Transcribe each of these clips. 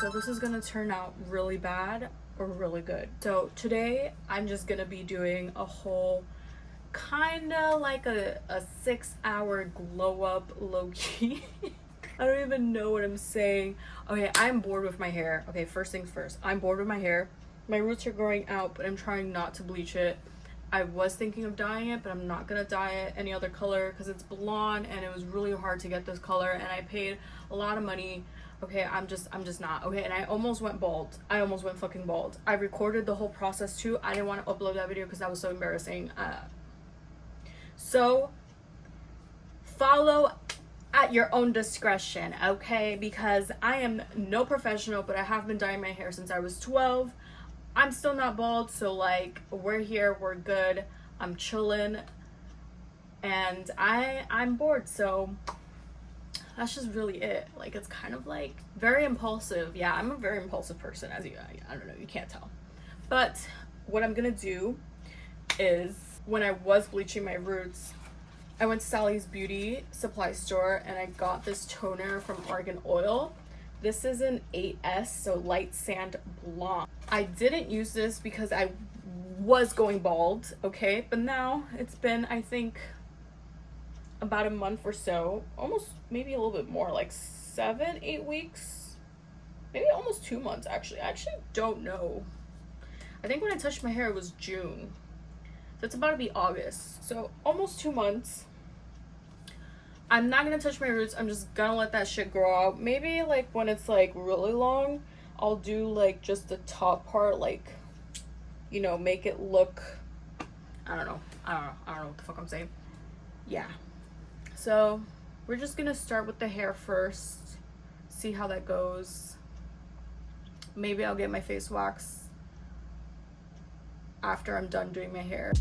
so this is gonna turn out really bad or really good. So today I'm just gonna be doing a whole kinda like a 6-hour glow up low-key. I don't even know what I'm saying. Okay, I'm bored with my hair. Okay, first things first, I'm bored with my hair. My roots are growing out, but I'm trying not to bleach it. I was thinking of dyeing it, but I'm not gonna dye it any other color because it's blonde and it was really hard to get this color and I paid a lot of money. Okay, I'm just not. Okay, and I almost went bald. I almost went fucking bald. I recorded the whole process too. I didn't want to upload that video because that was so embarrassing. So follow at your own discretion, okay? Because I am no professional, but I have been dyeing my hair since I was 12. I'm still not bald, so like we're here, we're good. I'm chilling, and I'm bored, so that's just really it. Like, it's kind of like very impulsive. Yeah, I'm a very impulsive person, as I don't know, you can't tell. But what I'm gonna do is, when I was bleaching my roots, I went to Sally's Beauty Supply store and I got this toner from Argan Oil. This is an 8S, so Light Sand Blonde. I didn't use this because I was going bald, okay? But now it's been, I think, about a month or so, almost maybe a little bit more, like 7-8 weeks, maybe almost 2 months actually. I actually don't know. I think when I touched my hair it was June, so it's about to be August, so almost 2 months. I'm not gonna touch my roots. I'm just gonna let that shit grow out. Maybe like when it's like really long, I'll do like just the top part, like, you know, make it look, I don't know what the fuck I'm saying. Yeah, so we're just gonna start with the hair first, see how that goes. Maybe I'll get my face wax after I'm done doing my hair.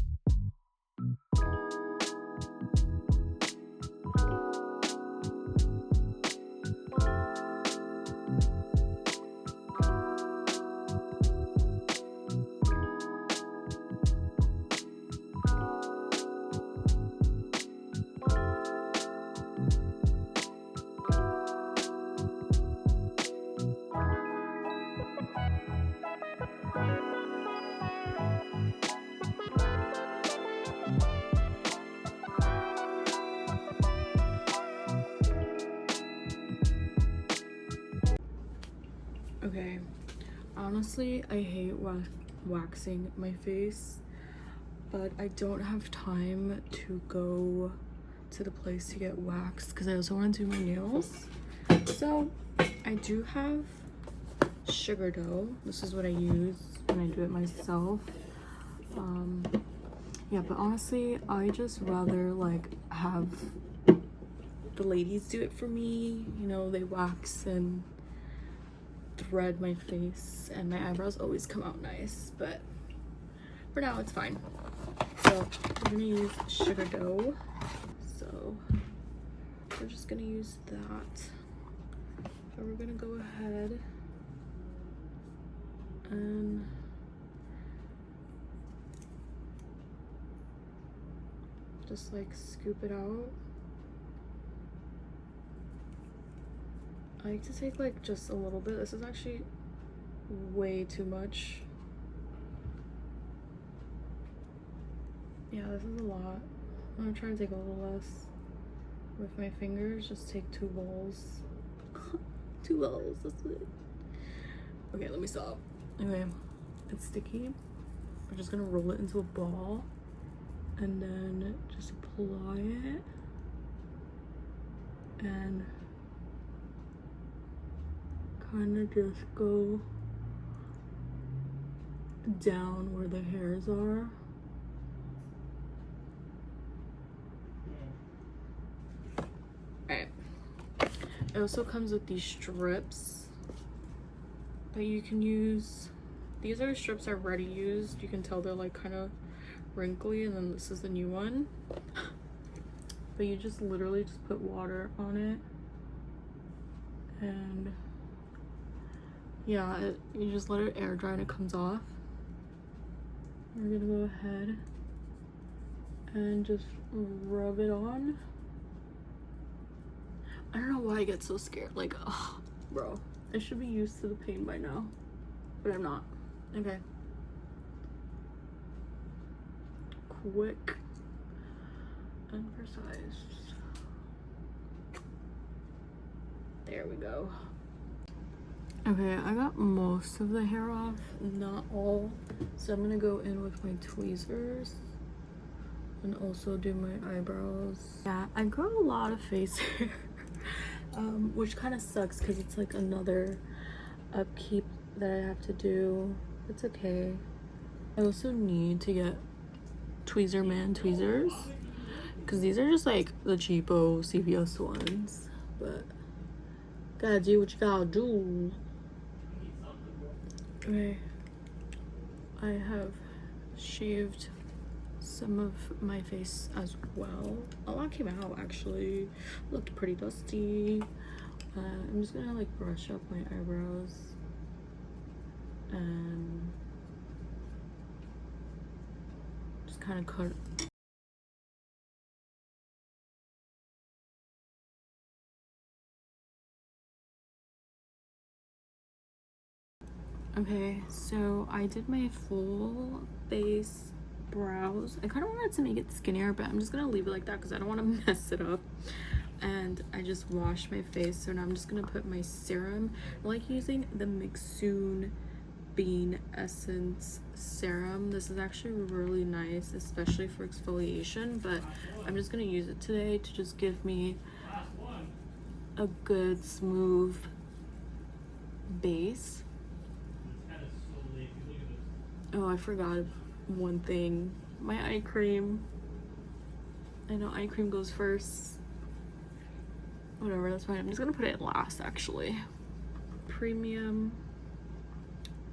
Okay, honestly, I hate waxing my face, but I don't have time to go to the place to get waxed because I also want to do my nails. So I do have sugar dough. This is what I use when I do it myself. Yeah, but honestly, I just rather like have the ladies do it for me. You know, they wax and thread my face, and my eyebrows always come out nice, but for now it's fine. So we're gonna use sugar dough, so we're just gonna use that. So we're gonna go ahead and just like scoop it out. I like to take like just a little bit. This is actually way too much. Yeah, this is a lot. I'm gonna try to take a little less with my fingers. Just take 2 bowls. 2 bowls, that's it. Okay, let me stop. Anyway, it's sticky. We're just gonna roll it into a ball and then just apply it and kind of just go down where the hairs are. Alright. It also comes with these strips that you can use. These are strips I already used. You can tell they're like kind of wrinkly, and then this is the new one. But you just literally just put water on it, and yeah, you just let it air dry and it comes off. We're gonna go ahead and just rub it on. I don't know why I get so scared, like, oh, bro, I should be used to the pain by now, but I'm not. Okay. Quick and precise. There we go. Okay, I got most of the hair off, not all. So I'm gonna go in with my tweezers and also do my eyebrows. Yeah, I grow a lot of face hair, which kind of sucks because it's like another upkeep that I have to do. It's okay. I also need to get Tweezerman tweezers because these are just like the cheapo CVS ones, but gotta do what you gotta do. Okay, I have shaved some of my face as well. A lot came out actually, looked pretty dusty. I'm just gonna like brush up my eyebrows and just kind of cut. Okay, so I did my full face brows. I kind of wanted to make it skinnier, but I'm just gonna leave it like that because I don't want to mess it up. And I just washed my face, so now I'm just gonna put my serum. I like using the McSoon Bean Essence serum. This is actually really nice, especially for exfoliation, but I'm just gonna use it today to just give me a good smooth base. Oh, I forgot one thing. My eye cream. I know eye cream goes first. Whatever, that's fine. I'm just gonna put it last, actually. Premium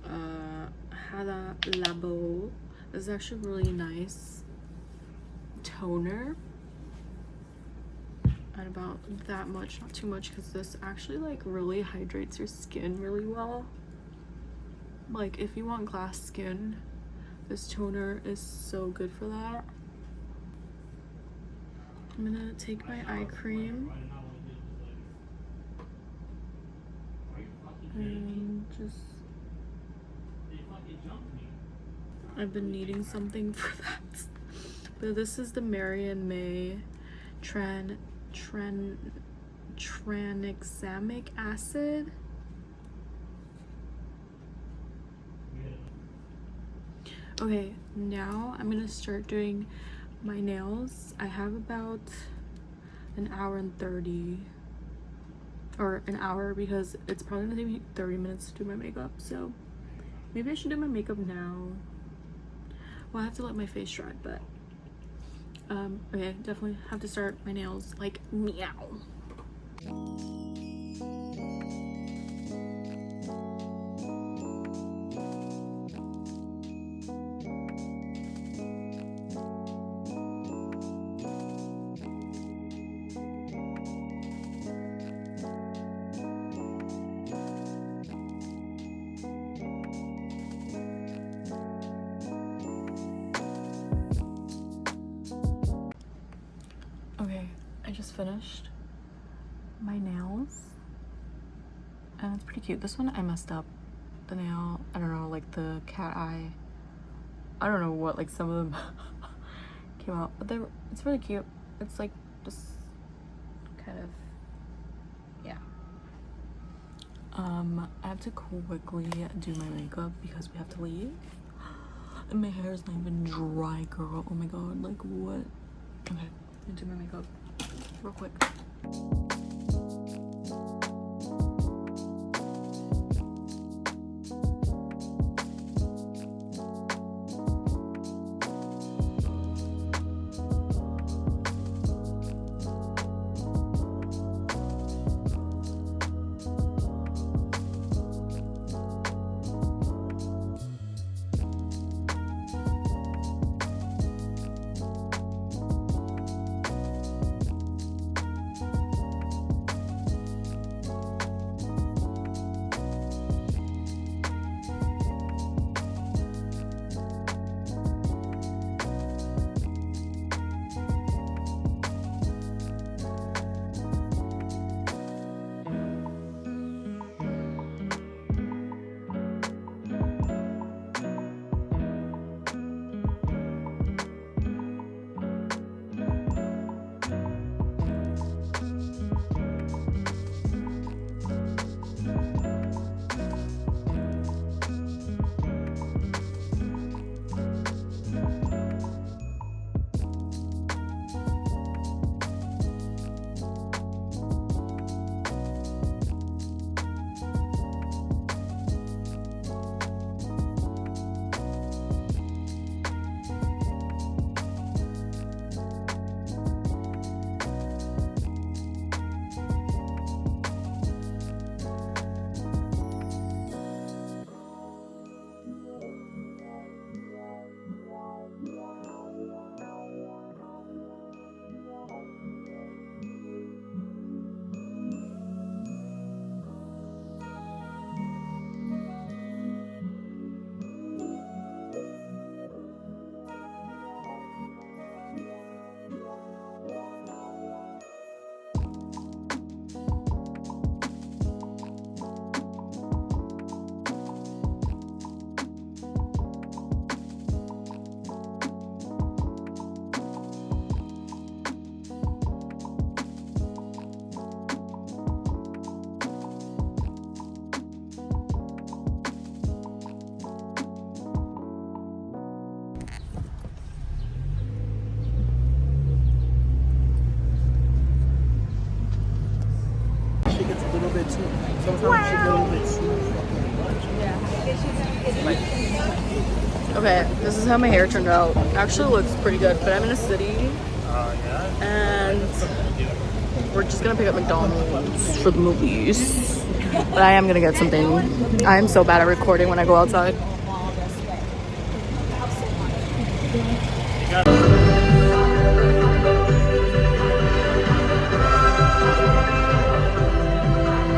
Hada Labo. This is actually really nice toner. Add about that much, not too much, because this actually like really hydrates your skin really well. Like if you want glass skin, this toner is so good for that. I'm gonna take my eye cream and just, I've been needing something for that. But this is the Marian May tranexamic acid. Okay, now I'm gonna start doing my nails. I have about an hour and 30, or an hour, because it's probably gonna take me 30 minutes to do my makeup, so maybe I should do my makeup now. Well, I have to let my face dry, but okay, definitely have to start my nails like meow. Okay, I just finished my nails and it's pretty cute. This one I messed up the nail. I don't know, like the cat eye. I don't know what, like some of them came out, but it's really cute. It's like just kind of, yeah. I have to quickly do my makeup because we have to leave. And my hair is not even dry, girl. Oh my god, like what? Okay, I'm gonna do my makeup real quick. Okay, this is how my hair turned out. Actually looks pretty good, but I'm in a city and we're just gonna pick up McDonald's for the movies. But I am gonna get something. I am so bad at recording when I go outside.